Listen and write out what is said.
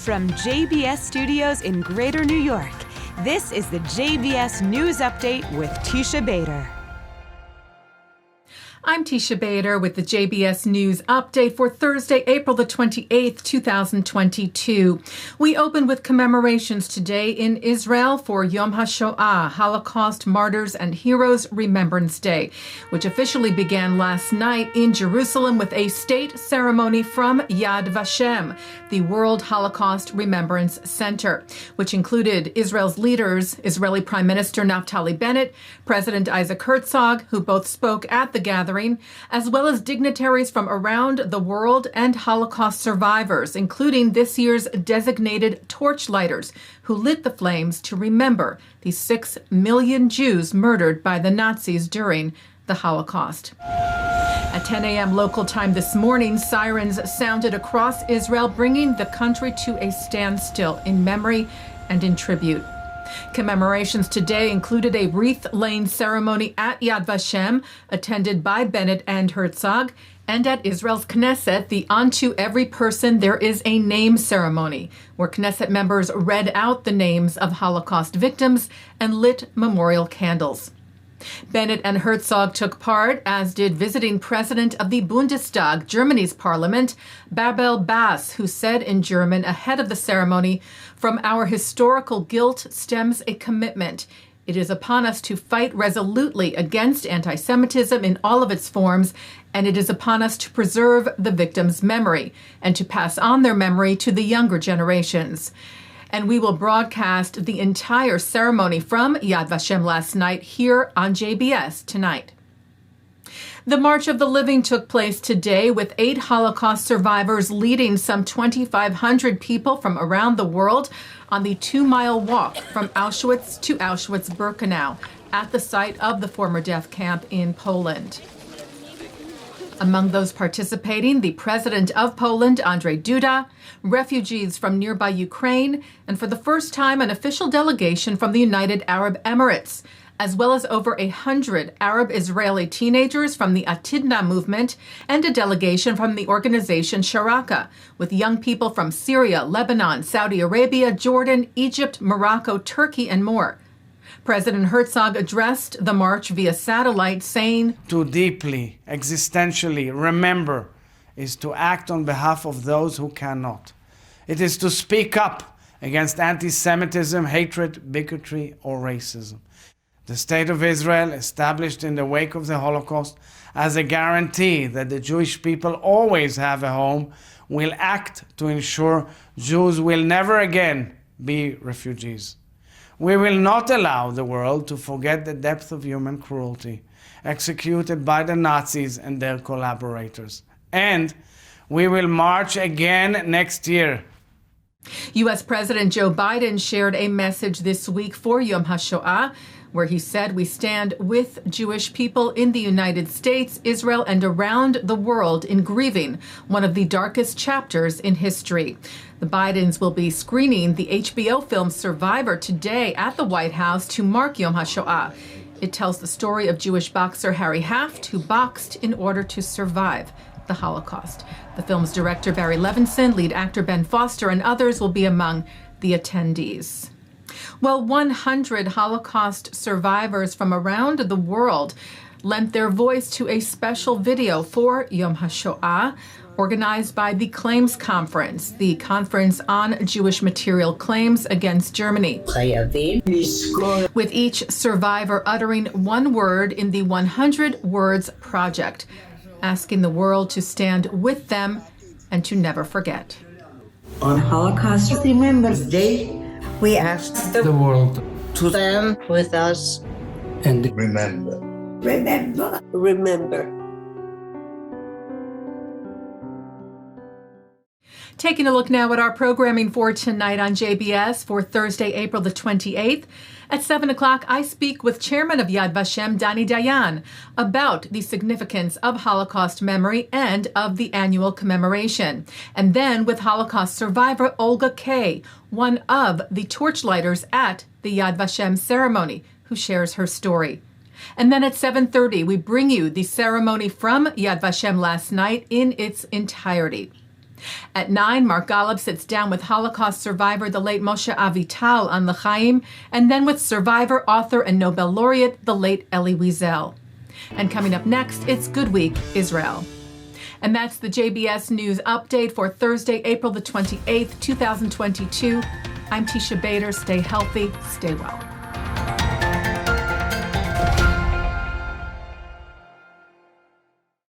From JBS Studios in Greater New York, this is the JBS News Update with Teisha Bader. I'm Teisha Bader with the JBS News Update for Thursday, April the 28th, 2022. We open with commemorations today in Israel for Yom HaShoah, Holocaust Martyrs and Heroes Remembrance Day, which officially began last night in Jerusalem with a state ceremony from Yad Vashem, the World Holocaust Remembrance Center, which included Israel's leaders, Israeli Prime Minister Naftali Bennett, President Isaac Herzog, who both spoke at the gathering, as well as dignitaries from around the world and Holocaust survivors, including this year's designated torchlighters, who lit the flames to remember the 6 million Jews murdered by the Nazis during the Holocaust. At 10 a.m. local time this morning, sirens sounded across Israel, bringing the country to a standstill in memory and in tribute. Commemorations today included a wreath-laying ceremony at Yad Vashem, attended by Bennett and Herzog, and at Israel's Knesset, the Unto Every Person There Is a Name ceremony, where Knesset members read out the names of Holocaust victims and lit memorial candles. Bennett and Herzog took part, as did visiting president of the Bundestag, Germany's parliament, Babel Bass, who said in German ahead of the ceremony, "From our historical guilt stems a commitment. It is upon us to fight resolutely against anti-Semitism in all of its forms, and it is upon us to preserve the victims' memory and to pass on their memory to the younger generations." And we will broadcast the entire ceremony from Yad Vashem last night here on JBS tonight. The March of the Living took place today with 8 Holocaust survivors leading some 2,500 people from around the world on the 2-mile walk from Auschwitz to Auschwitz-Birkenau at the site of the former death camp in Poland. Among those participating, the president of Poland, Andrzej Duda, refugees from nearby Ukraine, and for the first time, an official delegation from the United Arab Emirates, as well as over 100 Arab-Israeli teenagers from the Atidna movement and a delegation from the organization Sharaka, with young people from Syria, Lebanon, Saudi Arabia, Jordan, Egypt, Morocco, Turkey, and more. President Herzog addressed the march via satellite, saying, "To deeply, existentially remember is to act on behalf of those who cannot. It is to speak up against anti-Semitism, hatred, bigotry, or racism. The State of Israel, established in the wake of the Holocaust as a guarantee that the Jewish people always have a home, will act to ensure Jews will never again be refugees. We will not allow the world to forget the depth of human cruelty executed by the Nazis and their collaborators. And we will march again next year." U.S. President Joe Biden shared a message this week for Yom HaShoah, where he said, "We stand with Jewish people in the United States, Israel, and around the world in grieving one of the darkest chapters in history." The Bidens will be screening the HBO film Survivor today at the White House to mark Yom HaShoah. It tells the story of Jewish boxer Harry Haft, who boxed in order to survive the Holocaust. The film's director Barry Levinson, lead actor Ben Foster, and others will be among the attendees. Well, 100 Holocaust survivors from around the world lent their voice to a special video for Yom HaShoah, organized by the Claims Conference, the Conference on Jewish Material Claims against Germany, with each survivor uttering one word in the 100 Words Project, asking the world to stand with them and to never forget. On Holocaust Remember Day, we asked the world to stand with us and remember. Remember. Remember. Taking a look now at our programming for tonight on JBS for Thursday, April the 28th. At 7 o'clock, I speak with Chairman of Yad Vashem, Dani Dayan, about the significance of Holocaust memory and of the annual commemoration. And then with Holocaust survivor Olga Kaye, one of the torchlighters at the Yad Vashem ceremony, who shares her story. And then at 7:30, we bring you the ceremony from Yad Vashem last night in its entirety. At 9, Mark Golub sits down with Holocaust survivor, the late Moshe Avital, on L'chaim, and then with survivor, author, and Nobel laureate, the late Elie Wiesel. And coming up next, it's Good Week, Israel. And that's the JBS News Update for Thursday, April the 28th, 2022. I'm Teisha Bader. Stay healthy, stay well.